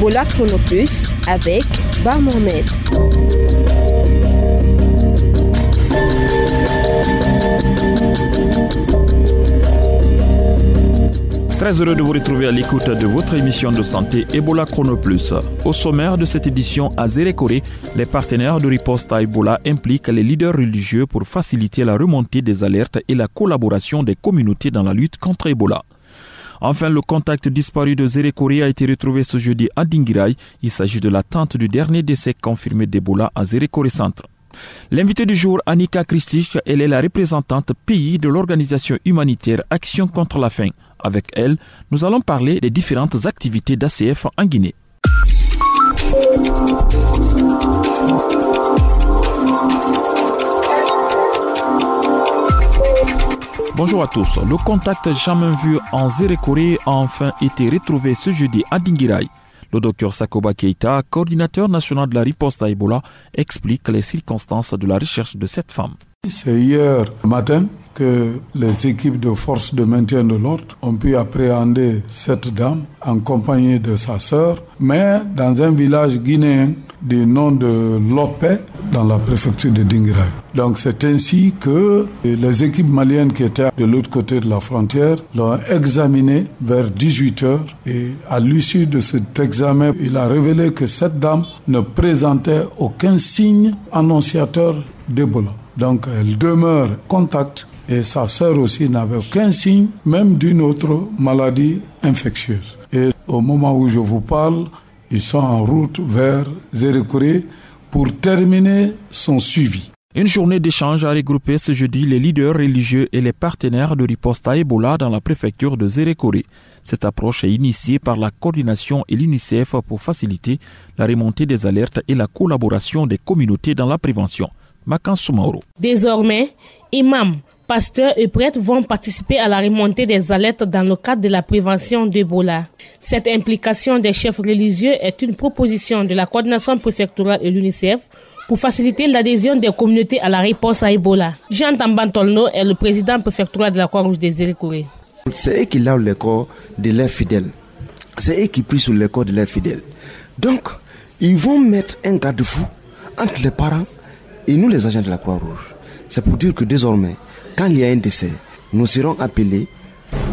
Ebola Chronoplus avec Bar Mohamed. Très heureux de vous retrouver à l'écoute de votre émission de santé Ebola Chronoplus. Au sommaire de cette édition à Zérékoré, les partenaires de riposte à Ebola impliquent les leaders religieux pour faciliter la remontée des alertes et la collaboration des communautés dans la lutte contre Ebola. Enfin, le contact disparu de Zérékoré a été retrouvé ce jeudi à Dinguiraye. Il s'agit de l'attente du dernier décès confirmé d'Ebola à Zérékoré Centre. L'invité du jour, Annika Kristich, elle est la représentante pays de l'organisation humanitaire Action contre la faim. Avec elle, nous allons parler des différentes activités d'ACF en Guinée. Bonjour à tous. Le contact jamais vu en Zérékoré a enfin été retrouvé ce jeudi à Dinguiraye. Le docteur Sakoba Keita, coordinateur national de la riposte à Ebola, explique les circonstances de la recherche de cette femme. C'est hier matin que les équipes de forces de maintien de l'ordre ont pu appréhender cette dame en compagnie de sa sœur, mais dans un village guinéen du nom de Lopé, dans la préfecture de Dinguiraye. Donc c'est ainsi que les équipes maliennes qui étaient de l'autre côté de la frontière l'ont examiné vers 18h et à l'issue de cet examen, il a révélé que cette dame ne présentait aucun signe annonciateur d'Ebola. Donc elle demeure contact et sa sœur aussi n'avait aucun signe, même d'une autre maladie infectieuse. Et au moment où je vous parle, ils sont en route vers Zérékoré pour terminer son suivi. Une journée d'échange a regroupé ce jeudi les leaders religieux et les partenaires de riposte à Ebola dans la préfecture de Zérékoré. Cette approche est initiée par la coordination et l'UNICEF pour faciliter la remontée des alertes et la collaboration des communautés dans la prévention. Makan Soumaoro. Désormais, imams, pasteurs et prêtres vont participer à la remontée des alertes dans le cadre de la prévention d'Ebola. Cette implication des chefs religieux est une proposition de la coordination préfectorale et l'UNICEF pour faciliter l'adhésion des communautés à la réponse à Ebola. Jean Tambantolno est le président préfectoral de la Croix-Rouge de Zérékoré. C'est eux qui lavent les corps de leurs fidèles. C'est eux qui prient sur les corps de leurs fidèles. Donc, ils vont mettre un garde-fou entre les parents et nous, les agents de la Croix-Rouge. C'est pour dire que désormais, quand il y a un décès, nous serons appelés,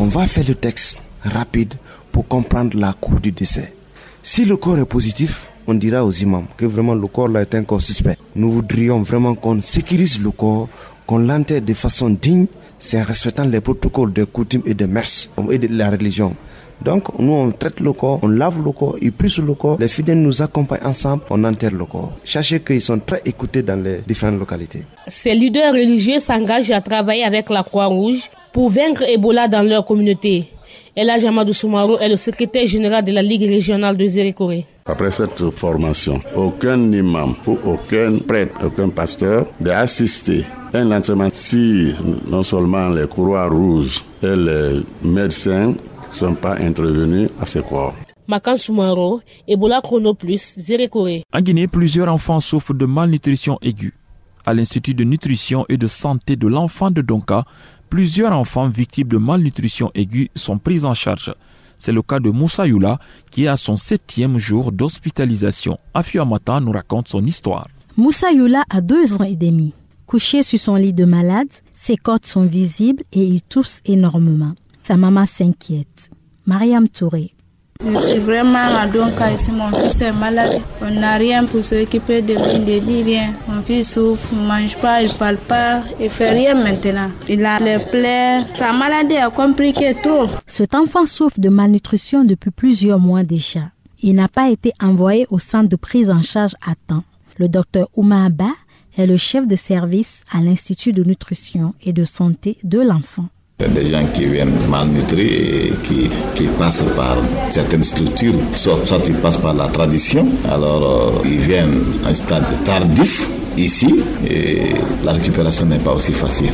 on va faire le texte rapide pour comprendre la cause du décès. Si le corps est positif, on dira aux imams que vraiment le corps là est un corps suspect. Nous voudrions vraiment qu'on sécurise le corps, qu'on l'enterre de façon digne, c'est en respectant les protocoles de coutumes et de mœurs et de la religion. Donc, nous, on traite le corps, on lave le corps, ils prient sur le corps, les fidèles nous accompagnent ensemble, on enterre le corps. Sachez qu'ils sont très écoutés dans les différentes localités. Ces leaders religieux s'engagent à travailler avec la Croix-Rouge pour vaincre Ebola dans leur communauté. Elhadji Amadou Soumaoro est le secrétaire général de la Ligue régionale de Zérékoré. Après cette formation, aucun imam ou aucun prêtre, aucun pasteur d'assister à un entraînement si non seulement les Croix-Rouges et les médecins ne sont pas intervenus à ce corps. Makan Soumaoro, Ebola Chronoplus, Zérékoré. En Guinée, plusieurs enfants souffrent de malnutrition aiguë. À l'Institut de nutrition et de santé de l'enfant de Donka, plusieurs enfants victimes de malnutrition aiguë sont pris en charge. C'est le cas de Moussa Youla, qui est à son 7e jour d'hospitalisation. Afiou Amata nous raconte son histoire. Moussa Youla a 2 ans et demi. Couché sur son lit de malade, ses côtes sont visibles et il tousse énormément. Sa maman s'inquiète. Mariam Touré. Je suis vraiment à Donka ici, mon fils est malade. On n'a rien pour s'occuper de lui, il ne dit rien. Mon fils souffre, ne mange pas, il ne parle pas, il ne fait rien maintenant. Il a les plaies, sa maladie a compliqué trop. Cet enfant souffre de malnutrition depuis plusieurs mois déjà. Il n'a pas été envoyé au centre de prise en charge à temps. Le docteur Ouma Abba est le chef de service à l'Institut de nutrition et de santé de l'enfant. Des gens qui viennent malnutris et qui passent par certaines structures, soit ils passent par la tradition, alors ils viennent à un stade tardif ici et la récupération n'est pas aussi facile.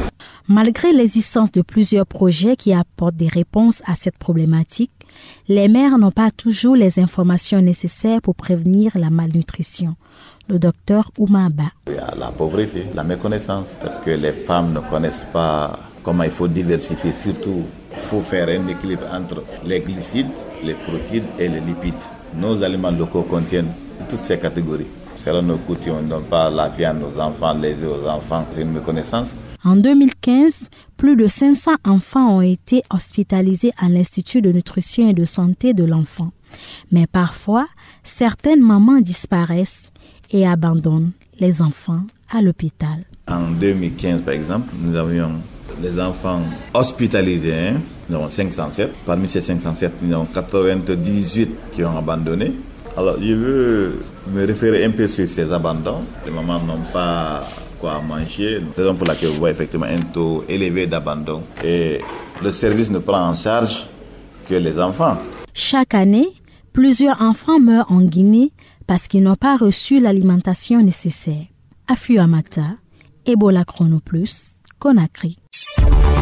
Malgré l'existence de plusieurs projets qui apportent des réponses à cette problématique, les mères n'ont pas toujours les informations nécessaires pour prévenir la malnutrition. Le docteur Ouma Abba. Il y a la pauvreté, la méconnaissance, parce que les femmes ne connaissent pas comment il faut diversifier, surtout il faut faire un équilibre entre les glucides, les protéines et les lipides. nos aliments locaux contiennent toutes ces catégories. Selon nos coutumes, on ne donne pas la viande aux enfants, les œufs aux enfants. C'est une méconnaissance. En 2015, plus de 500 enfants ont été hospitalisés à l'Institut de nutrition et de santé de l'enfant. Mais parfois, certaines mamans disparaissent et abandonnent les enfants à l'hôpital. En 2015, par exemple, nous avions les enfants hospitalisés. Nous avons 507. Parmi ces 507, nous avons 98 qui ont abandonné. Alors, je veux me référer un peu sur ces abandons. Les mamans n'ont pas quoi manger. C'est la raison pour laquelle vous voyez effectivement un taux élevé d'abandon. Et le service ne prend en charge que les enfants. Chaque année, plusieurs enfants meurent en Guinée parce qu'ils n'ont pas reçu l'alimentation nécessaire. Afiu Amata, Ebola Chrono Plus, Conakry.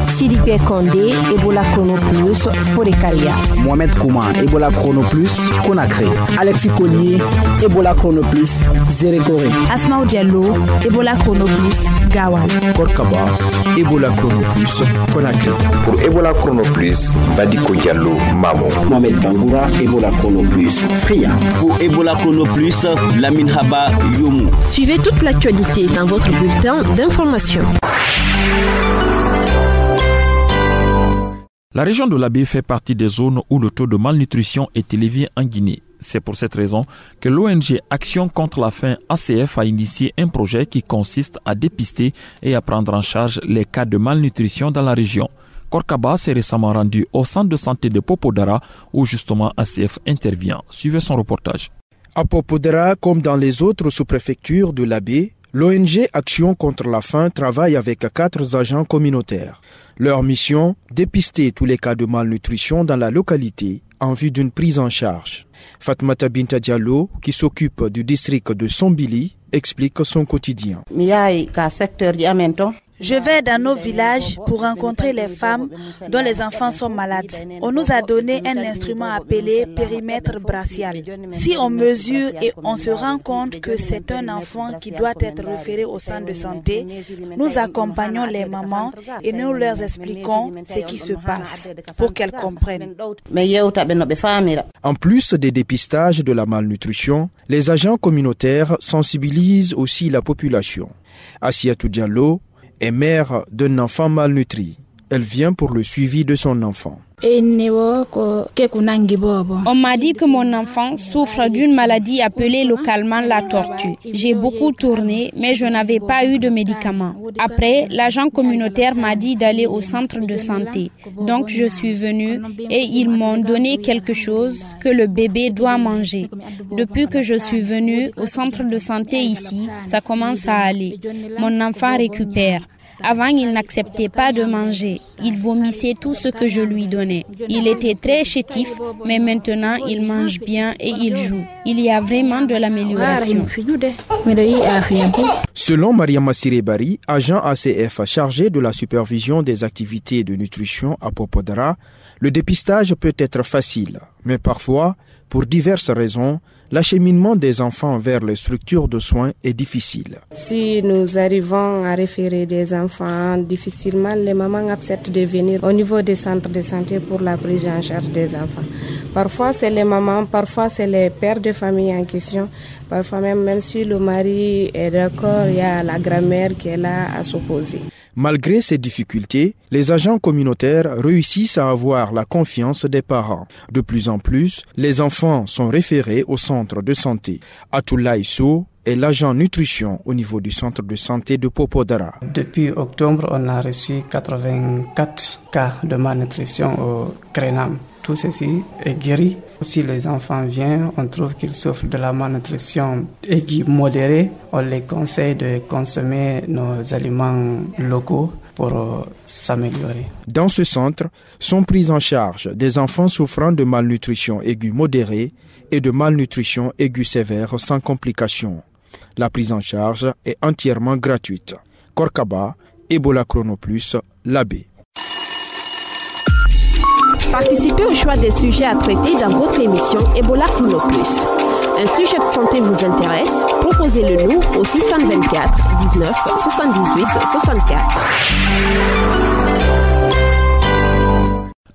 Sidibé Kondé, Ebola Chrono Plus, Forêt-Karia. Mohamed Kouma, Ebola Chrono Plus, Conakry. Alexis Collier, Ebola Chrono Plus, Zérékoré. Asmaou Diallo, Ebola Chrono Plus, Gawan. Korkaba, Ebola Chrono Plus, Conakry. Pour Ebola Chrono Plus, Badiko Diallo, Mamo. Mohamed Bangoura, Ebola Chrono Plus, Fria. Pour Ebola Chrono Plus, Lamine Haba, Yomu. Suivez toute l'actualité dans votre bulletin d'information. La région de l'Abbé fait partie des zones où le taux de malnutrition est élevé en Guinée. C'est pour cette raison que l'ONG Action contre la faim ACF a initié un projet qui consiste à dépister et à prendre en charge les cas de malnutrition dans la région. Korkaba s'est récemment rendu au centre de santé de Popodara où justement ACF intervient. Suivez son reportage. À Popodara, comme dans les autres sous-préfectures de l'Abbé, l'ONG Action contre la faim travaille avec 4 agents communautaires. Leur mission, dépister tous les cas de malnutrition dans la localité en vue d'une prise en charge. Fatmata Binta Diallo, qui s'occupe du district de Sombili, explique son quotidien. Je vais dans nos villages pour rencontrer les femmes dont les enfants sont malades. On nous a donné un instrument appelé périmètre brachial. Si on mesure et on se rend compte que c'est un enfant qui doit être référé au centre de santé, nous accompagnons les mamans et nous leur expliquons ce qui se passe pour qu'elles comprennent. En plus des dépistages de la malnutrition, les agents communautaires sensibilisent aussi la population. Asiatou Diallo est mère d'un enfant malnutri. Elle vient pour le suivi de son enfant. On m'a dit que mon enfant souffre d'une maladie appelée localement la tortue. J'ai beaucoup tourné, mais je n'avais pas eu de médicaments. Après, l'agent communautaire m'a dit d'aller au centre de santé. Donc je suis venue et ils m'ont donné quelque chose que le bébé doit manger. Depuis que je suis venue au centre de santé ici, ça commence à aller. Mon enfant récupère. Avant, il n'acceptait pas de manger. Il vomissait tout ce que je lui donnais. Il était très chétif, mais maintenant, il mange bien et il joue. Il y a vraiment de l'amélioration. Selon Mariama Sirebari, agent ACF chargé de la supervision des activités de nutrition à Popodara, le dépistage peut être facile, mais parfois, pour diverses raisons, l'acheminement des enfants vers les structures de soins est difficile. Si nous arrivons à référer des enfants difficilement, les mamans acceptent de venir au niveau des centres de santé pour la prise en charge des enfants. Parfois c'est les mamans, parfois c'est les pères de famille en question. Parfois même si le mari est d'accord, il y a la grand-mère qui est là à s'opposer. Malgré ces difficultés, les agents communautaires réussissent à avoir la confiance des parents. De plus en plus, les enfants sont référés au centre de santé. Atoula Issou est l'agent nutrition au niveau du centre de santé de Popodara. Depuis octobre, on a reçu 84 cas de malnutrition au Krenam. Tout ceci est guéri. Si les enfants viennent, on trouve qu'ils souffrent de la malnutrition aiguë modérée. On les conseille de consommer nos aliments locaux pour s'améliorer. Dans ce centre, sont pris en charge des enfants souffrant de malnutrition aiguë modérée et de malnutrition aiguë sévère sans complications. La prise en charge est entièrement gratuite. Korkaba, Ebola Chrono Plus, l'Abbé. Participez au choix des sujets à traiter dans votre émission Ebola Chrono Plus. Un sujet de santé vous intéresse? Proposez-le nous au 624 19 78 64.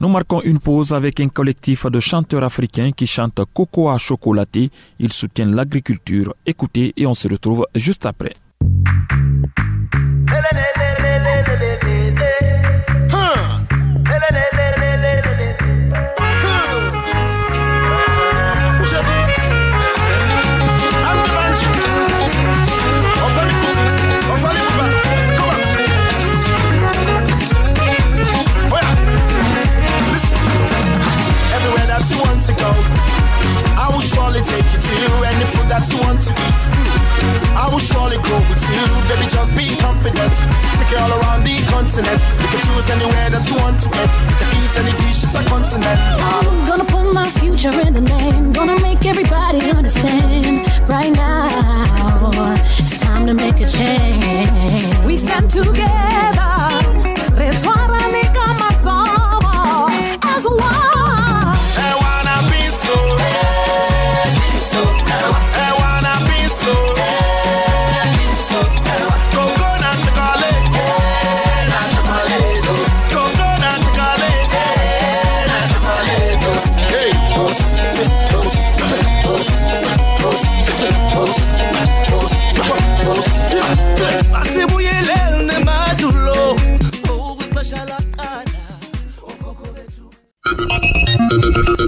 Nous marquons une pause avec un collectif de chanteurs africains qui chantent cocoa chocolaté. Ils soutiennent l'agriculture. Écoutez et on se retrouve juste après. Take you to any food that you want to eat. I will surely go with you, baby. Just be confident. Take you all around the continent. You can choose anywhere that you want to eat. You can eat any dish, it's a continent. I'm gonna put my future in the name. Gonna make everybody understand. Right now, it's time to make a change. We stand together. Let's wanna make a as one.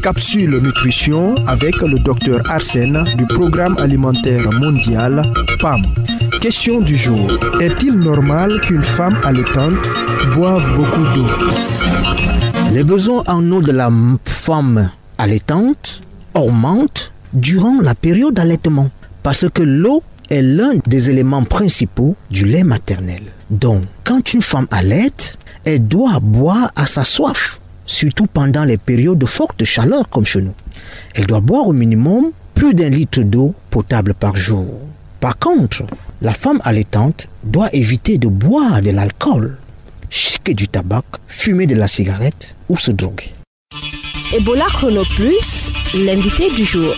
Capsule nutrition avec le docteur Arsène du Programme alimentaire mondial PAM. Question du jour. Est-il normal qu'une femme allaitante boive beaucoup d'eau? Les besoins en eau de la femme allaitante augmentent durant la période d'allaitement parce que l'eau est l'un des éléments principaux du lait maternel. Donc, quand une femme allaite, elle doit boire à sa soif, surtout pendant les périodes de forte chaleur comme chez nous. Elle doit boire au minimum plus d'1 litre d'eau potable par jour. Par contre, la femme allaitante doit éviter de boire de l'alcool, chiquer du tabac, fumer de la cigarette ou se droguer. Ebola Chrono Plus, l'invité du jour.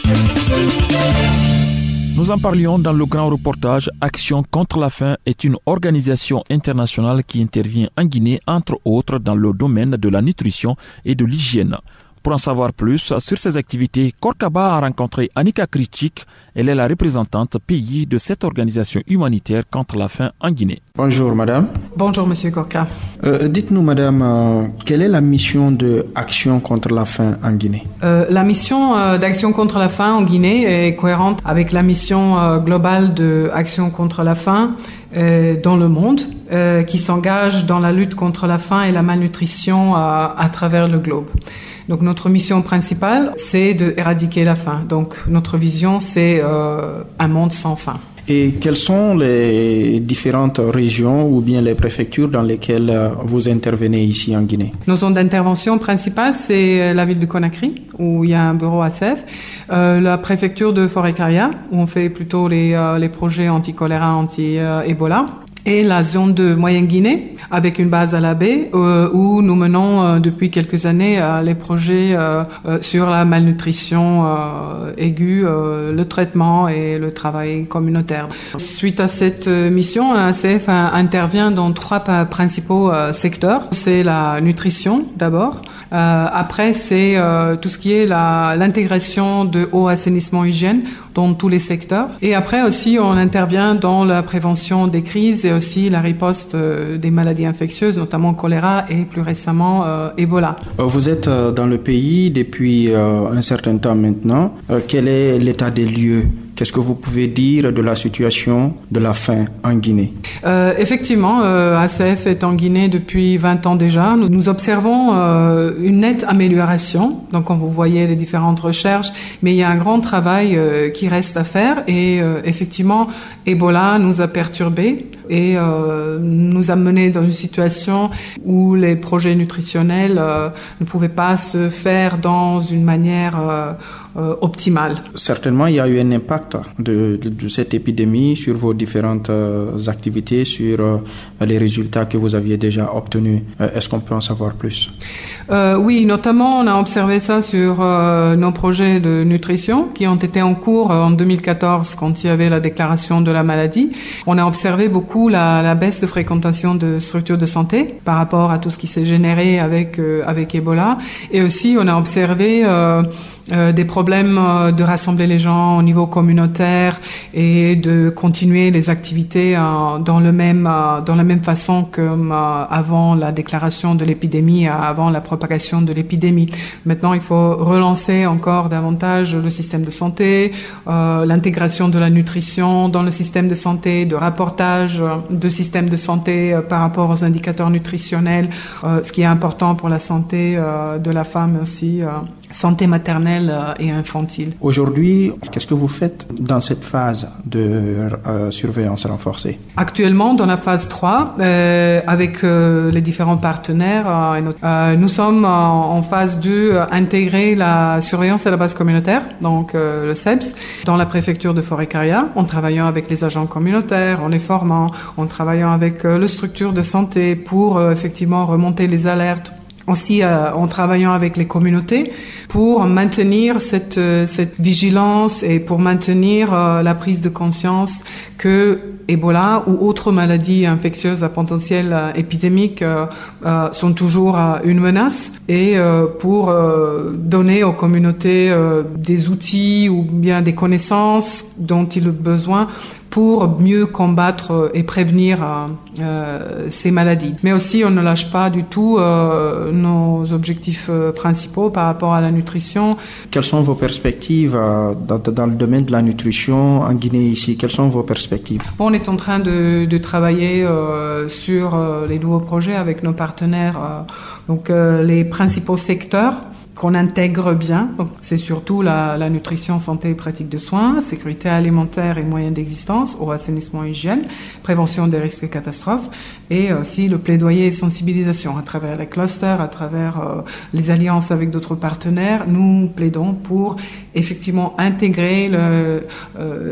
Nous en parlions dans le grand reportage Action contre la faim est une organisation internationale qui intervient en Guinée, entre autres dans le domaine de la nutrition et de l'hygiène. Pour en savoir plus sur ces activités, Korkaba a rencontré Annika Krichik. Elle est la représentante pays de cette organisation humanitaire contre la faim en Guinée. Bonjour madame. Bonjour monsieur Korka. Dites-nous madame, quelle est la mission de Action contre la faim en Guinée? La mission d'Action contre la faim en Guinée est cohérente avec la mission globale de Action contre la faim dans le monde, qui s'engage dans la lutte contre la faim et la malnutrition à travers le globe. Donc notre mission principale, c'est d'éradiquer la faim. Donc notre vision, c'est un monde sans faim. Et quelles sont les différentes régions ou bien les préfectures dans lesquelles vous intervenez ici en Guinée? Nos zones d'intervention principales, c'est la ville de Conakry, où il y a un bureau ACF, la préfecture de Forêt-Caria, où on fait plutôt les projets anti-choléra, anti-Ebola, et la zone de Moyenne-Guinée, avec une base à la baie, où nous menons depuis quelques années les projets sur la malnutrition aiguë, le traitement et le travail communautaire. Suite à cette mission, ACF intervient dans 3 principaux secteurs. C'est la nutrition d'abord. Après, c'est tout ce qui est l'intégration de eau, assainissement, hygiène dans tous les secteurs. Et après aussi, on intervient dans la prévention des crises et aussi la riposte des maladies infectieuses, notamment choléra et plus récemment Ebola. Vous êtes dans le pays depuis un certain temps maintenant. Quel est l'état des lieux? Qu'est-ce que vous pouvez dire de la situation de la faim en Guinée? Effectivement, ACF est en Guinée depuis 20 ans déjà. Nous observons une nette amélioration. Donc, quand vous voyez les différentes recherches, mais il y a un grand travail qui reste à faire. Et effectivement, Ebola nous a perturbés et nous a menés dans une situation où les projets nutritionnels ne pouvaient pas se faire dans une manière optimale. Certainement, il y a eu un impact de cette épidémie sur vos différentes activités, sur les résultats que vous aviez déjà obtenus. Est-ce qu'on peut en savoir plus? Oui, notamment on a observé ça sur nos projets de nutrition qui ont été en cours en 2014 quand il y avait la déclaration de la maladie. On a observé beaucoup beaucoup la baisse de fréquentation de structures de santé par rapport à tout ce qui s'est généré avec Ebola. Et aussi, on a observé des problèmes de rassembler les gens au niveau communautaire et de continuer les activités dans la même façon que avant la déclaration de l'épidémie, avant la propagation de l'épidémie. Maintenant, il faut relancer encore davantage le système de santé, l'intégration de la nutrition dans le système de santé, de rapportage de système de santé par rapport aux indicateurs nutritionnels, ce qui est important pour la santé de la femme aussi, santé maternelle et infantile. Aujourd'hui, qu'est-ce que vous faites dans cette phase de surveillance renforcée? Actuellement, dans la phase 3, avec les différents partenaires, nous sommes en phase 2, intégrer la surveillance à la base communautaire, donc le CEPS, dans la préfecture de Forêt-Carrière, en travaillant avec les agents communautaires, en les formant, en travaillant avec les structures de santé pour effectivement remonter les alertes. Aussi en travaillant avec les communautés pour maintenir cette vigilance et pour maintenir la prise de conscience que Ebola ou autres maladies infectieuses à potentiel épidémique sont toujours une menace et pour donner aux communautés des outils ou bien des connaissances dont ils ont besoin pour mieux combattre et prévenir ces maladies. Mais aussi, on ne lâche pas du tout nos objectifs principaux par rapport à la nutrition. Quelles sont vos perspectives dans le domaine de la nutrition en Guinée ici? Quelles sont vos perspectives? Bon, on est en train de travailler sur les nouveaux projets avec nos partenaires, donc les principaux secteurs qu'on intègre bien. Donc, c'est surtout la nutrition, santé et pratique de soins, sécurité alimentaire et moyens d'existence, eau, assainissement et hygiène, prévention des risques et catastrophes, et aussi le plaidoyer et sensibilisation à travers les clusters, à travers les alliances avec d'autres partenaires. Nous plaidons pour effectivement intégrer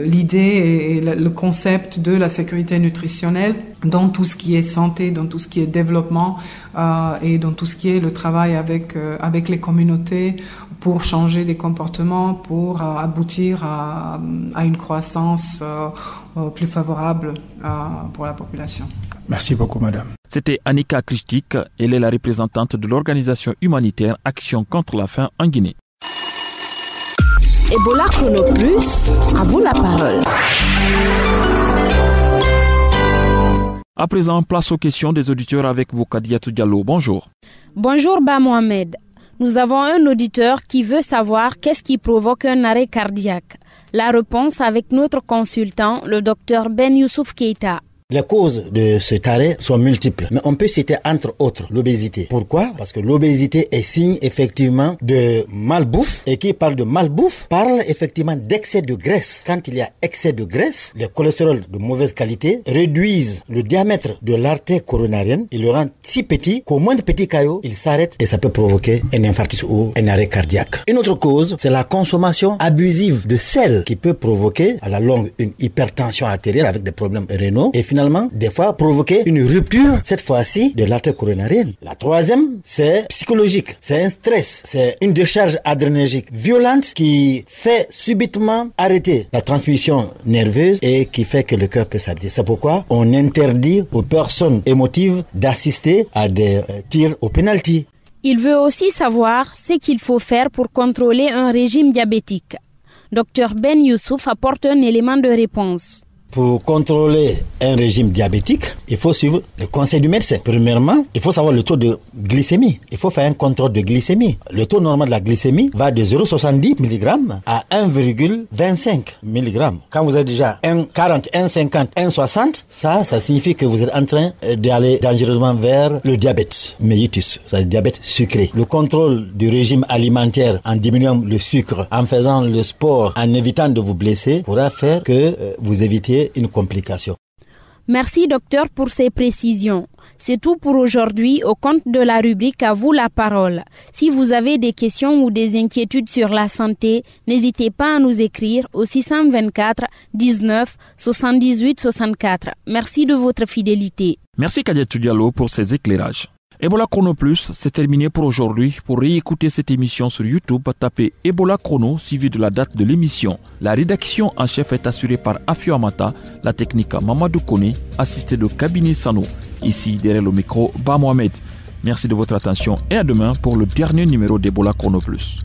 l'idée et le concept de la sécurité nutritionnelle dans tout ce qui est santé, dans tout ce qui est développement et dans tout ce qui est le travail avec les communautés pour changer les comportements, pour aboutir à une croissance plus favorable pour la population. Merci beaucoup, madame. C'était Annika Kristik, elle est la représentante de l'organisation humanitaire Action contre la faim en Guinée. Ebola Chrono Plus, à vous la parole. À présent, place aux questions des auditeurs avec vous, Kadiatou Diallo. Bonjour. Bonjour, Ba Mohamed. Nous avons un auditeur qui veut savoir qu'est-ce qui provoque un arrêt cardiaque. La réponse avec notre consultant, le docteur Ben Youssouf Keita. Les causes de cet arrêt sont multiples, mais on peut citer entre autres l'obésité. Pourquoi? Parce que l'obésité est signe effectivement de malbouffe, et qui parle de malbouffe parle effectivement d'excès de graisse. Quand il y a excès de graisse, les cholestérol de mauvaise qualité réduisent le diamètre de l'artère coronarienne, ils le rendent si petit qu'au moindre petit caillot, il s'arrête et ça peut provoquer un infarctus ou un arrêt cardiaque. Une autre cause, c'est la consommation abusive de sel qui peut provoquer à la longue une hypertension artérielle avec des problèmes rénaux et finalement des fois provoquer une rupture, cette fois-ci, de l'artère coronarienne. La troisième, c'est psychologique. C'est un stress. C'est une décharge adrénergique violente qui fait subitement arrêter la transmission nerveuse et qui fait que le cœur peut s'arrêter. C'est pourquoi on interdit aux personnes émotives d'assister à des tirs au penalty. Il veut aussi savoir ce qu'il faut faire pour contrôler un régime diabétique. Dr Ben Youssouf apporte un élément de réponse. Pour contrôler un régime diabétique, il faut suivre le conseil du médecin. Premièrement, il faut savoir le taux de glycémie. Il faut faire un contrôle de glycémie. Le taux normal de la glycémie va de 0,70 mg à 1,25 mg. Quand vous êtes déjà 1,40, 1,50, 1,60, ça signifie que vous êtes en train d'aller dangereusement vers le diabète mellitus, c'est-à-dire le diabète sucré. Le contrôle du régime alimentaire en diminuant le sucre, en faisant le sport, en évitant de vous blesser, pourra faire que vous évitiez une complication. Merci docteur pour ces précisions. C'est tout pour aujourd'hui au compte de la rubrique À vous la parole. Si vous avez des questions ou des inquiétudes sur la santé, n'hésitez pas à nous écrire au 624 19 78 64. Merci de votre fidélité. Merci Kadiatou Diallo pour ces éclairages. Ebola Chrono Plus, c'est terminé pour aujourd'hui. Pour réécouter cette émission sur YouTube, tapez Ebola Chrono suivi de la date de l'émission. La rédaction en chef est assurée par Afio Amata, la technique Mamadou Kone, assisté de Kabini Sano. Ici, derrière le micro, Ba Mohamed. Merci de votre attention et à demain pour le dernier numéro d'Ebola Chrono Plus.